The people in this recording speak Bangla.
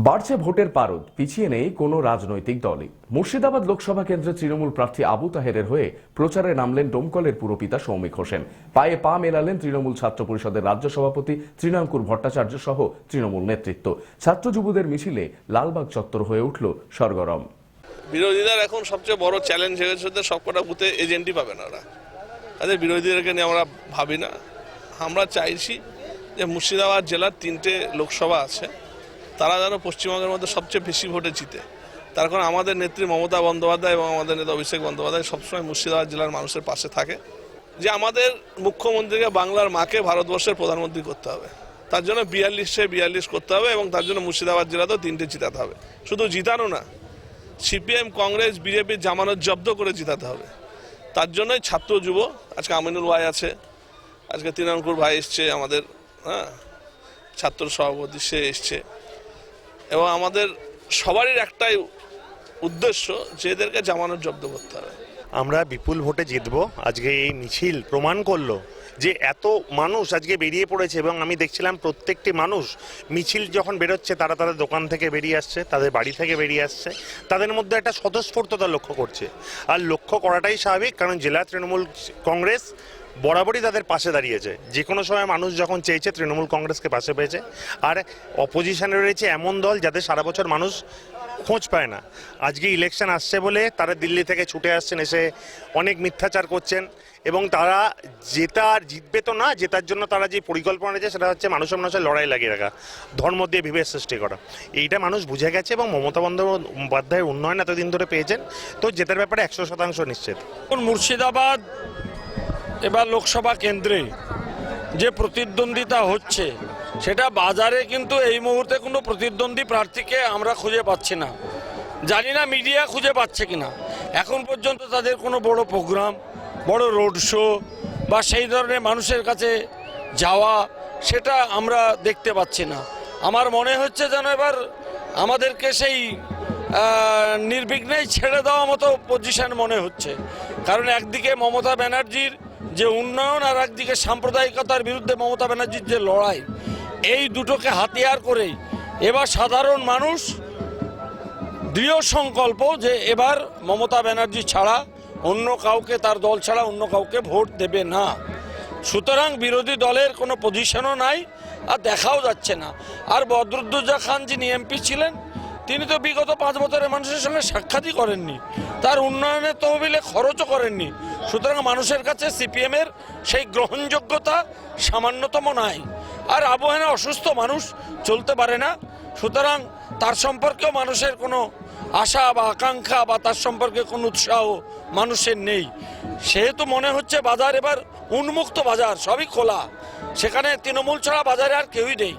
বাড়ছে ভোটের পারদ, পিছিয়ে নেই কোনো রাজনৈতিক দলই। মুর্শিদাবাদ লোকসভা কেন্দ্রের তৃণমূল প্রার্থী আবু তাহেরের হয়ে প্রচারে নামলেন ডোমকলের পুরপিতা সৌমিক হোসেন। পায়ে পা মেলালেন তৃণমূল ছাত্র পরিষদের রাজ্য সভাপতি তৃণাঙ্কুর ভট্টাচার্য সহ তৃণমূল নেতৃত্ব। ছাত্র যুবদের মিছিলে লালবাগ চত্বর হয়ে উঠল সরগরম। বিরোধীদের এখন সবচেয়ে বড় চ্যালেঞ্জ হয়ে গেছে, সবকটা বুথে এজেন্টই পাবে না ওরা। তাদের বিরোধীদেরকে নিয়ে আমরা ভাবি না। আমরা চাইছি যে মুর্শিদাবাদ জেলার 3টে লোকসভা আছে, তারা যেন পশ্চিমবঙ্গের মধ্যে সবচেয়ে বেশি ভোটে জিতে। তার কারণ আমাদের নেত্রী মমতা বন্দ্যোপাধ্যায় এবং আমাদের নেতা অভিষেক বন্দ্যোপাধ্যায় সবসময় মুর্শিদাবাদ জেলার মানুষের পাশে থাকে। যে আমাদের মুখ্যমন্ত্রীকে বাংলার মাকে ভারতবর্ষের প্রধানমন্ত্রী করতে হবে, তার জন্য 42 করতে হবে এবং তার জন্য মুর্শিদাবাদ জেলাতেও 3টে জিতাতে হবে। শুধু জিতানো না, সিপিএম, কংগ্রেস, বিজেপির জামানত জব্দ করে জিতাতে হবে। তার জন্যই ছাত্র যুব, আজকে আমিনুল ভাই আছে, আজকে তৃণাঙ্কুর ভাই এসছে, আমাদের ছাত্র সভাপতি সে এসছে, এবং আমাদের সবারই একটাই উদ্দেশ্য যে এদেরকে জামানত জব্দ করতে হবে। আমরা বিপুল ভোটে জিতবো। আজকে এই মিছিল প্রমাণ করলো যে এত মানুষ আজকে বেরিয়ে পড়েছে, এবং আমি দেখছিলাম প্রত্যেকটি মানুষ মিছিল যখন বেরোচ্ছে তারা তাদের দোকান থেকে বেরিয়ে আসছে, তাদের বাড়ি থেকে বেরিয়ে আসছে, তাদের মধ্যে একটা স্বতঃস্ফূর্ততা লক্ষ্য করছে। আর লক্ষ্য করাটাই স্বাভাবিক, কারণ জেলা তৃণমূল কংগ্রেস বরাবরই তাদের পাশে দাঁড়িয়েছে। যে কোনো সময় মানুষ যখন চেয়েছে তৃণমূল কংগ্রেসকে পাশে পেয়েছে। আর অপোজিশনে রয়েছে এমন দল যাদের সারা বছর মানুষ খোঁজ পায় না। আজকে ইলেকশন আসছে বলে তারা দিল্লি থেকে ছুটে আসছেন, এসে অনেক মিথ্যাচার করছেন, এবং তারা জিতবে তো না, জেতার জন্য তারা যে পরিকল্পনা রয়েছে সেটা হচ্ছে মানুষের লড়াই লাগিয়ে রাখা, ধর্ম দিয়ে বিভেদ সৃষ্টি করা। এইটা মানুষ বুঝে গেছে, এবং মমতা বন্দ্যোপাধ্যায়ের উন্নয়ন এতদিন ধরে পেয়েছেন, তো জেতার ব্যাপারে 100% নিশ্চিত। মুর্শিদাবাদ এবার লোকসভা কেন্দ্রে যে প্রতিদ্বন্দ্বিতা হচ্ছে, সেটা বাজারে কিন্তু এই মুহূর্তে কোনো প্রতিদ্বন্দ্বী প্রার্থীকে আমরা খুঁজে পাচ্ছি না। জানি না মিডিয়া খুঁজে পাচ্ছে কিনা। এখন পর্যন্ত তাদের কোনো বড় প্রোগ্রাম, বড় রোড শো বা সেই ধরনের মানুষের কাছে যাওয়া, সেটা আমরা দেখতে পাচ্ছি না। আমার মনে হচ্ছে যেন এবার আমাদেরকে সেই নির্বিঘ্নেই ছেড়ে দেওয়া মতো পজিশন মনে হচ্ছে। কারণ একদিকে মমতা ব্যানার্জির যে উন্নয়ন, আর একদিকে সাম্প্রদায়িকতার বিরুদ্ধে মমতা ব্যানার্জির যে লড়াই, এই দুটোকে হাতিয়ার করেই এবার সাধারণ মানুষ দৃঢ় সংকল্প যে এবার মমতা ব্যানার্জি ছাড়া অন্য কাউকে, তার দল ছাড়া অন্য কাউকে ভোট দেবে না। সুতরাং বিরোধী দলের কোনো পজিশনও নাই, আর দেখাও যাচ্ছে না। আর বদরুদ্দোজা খান যিনি এমপি ছিলেন, তিনি তো বিগত 5 বছরে মানুষের সঙ্গে সাক্ষাৎই করেননি, তার উন্নয়নের তহবিলে খরচও করেননি। সুতরাং মানুষের কাছে সিপিএমের সেই গ্রহণযোগ্যতা সামান্যতম নাই। আর আবহাওয়া অসুস্থ মানুষ চলতে পারে না, সুতরাং তার সম্পর্কেও মানুষের কোনো আশা বা আকাঙ্ক্ষা বা তার সম্পর্কে কোনো উৎসাহ মানুষের নেই। সেহেতু মনে হচ্ছে বাজার এবার উন্মুক্ত বাজার, সবই খোলা, সেখানে তৃণমূল ছাড়া বাজারে আর কেউই নেই।